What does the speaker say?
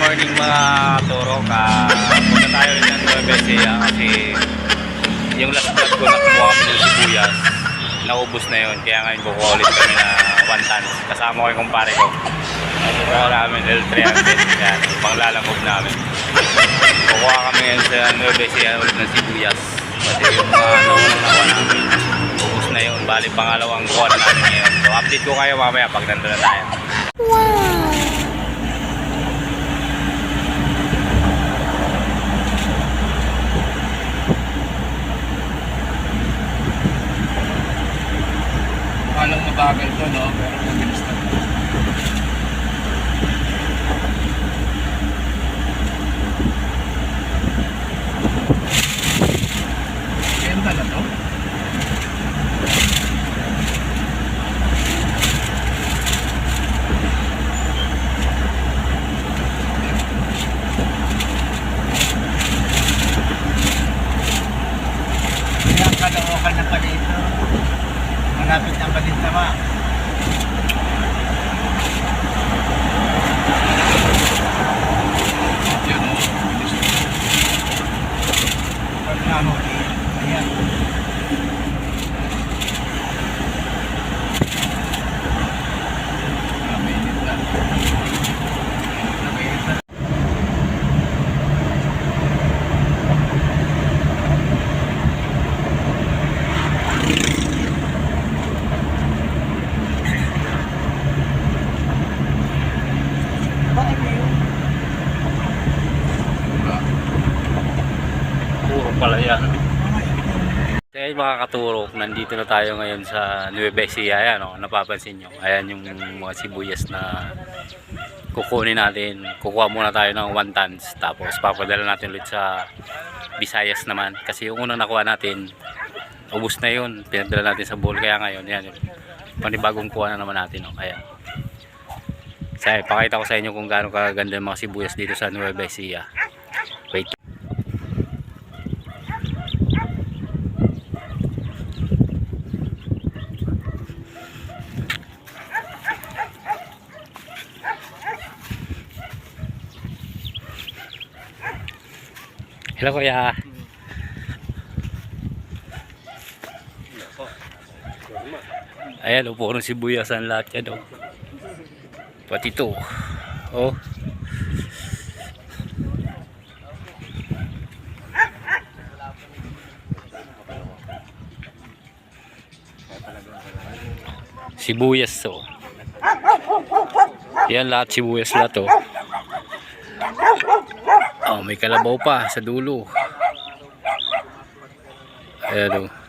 morning mga turok. Punta tayo rin ng Nueva Ecija kasi yung last vlog ko na kumuha kami ng sibuyas, naubos na yun. Kaya ngayon kukuha ulit kami na 1 tons. Kasama ko yung kumpare ko. Kukuha namin L300. Yan, panglalangob namin. Kukuha kami ngayon sa Nueva Ecija ulit ng sibuyas. Kasi yung naunang nakuha namin, ubos na yun. Bali pangalawang kuha na namin ngayon. So update ko kayo mamaya pag nandun na tayo. Alang mabagal to, no? Pero mabilis na. Ganda na to? Kaya kalawakan na pala ito. Malapit na Balintama. Yan o. Pagkano ayan. Mainit na. Mainit na. Turok pala yan. Kaya mga katurok, nandito na tayo ngayon sa Nueva Ecija. Ayan, napapansin nyo. Ayan yung mga sibuyas na kukunin natin. Kukuha muna tayo ng 1 tons. Tapos papadala natin ulit sa Visayas naman. Kasi yung unang nakuha natin, ubos na yun. Pinadala natin sa bowl. Kaya ngayon, yan yung panibagong kuha na naman natin. Ayan. Sige, pakita ko sa inyo kung gaano kaganda yung mga sibuyas dito sa Nueva Ecija. Wait. Hello kuya. Ayan, puro sibuyas ang lahat yan. Pati ito. Oh. Sibuyas to. Yan lahat sibuyas lahat to. Oh, may kalabaw pa sa dulo. Ayan o.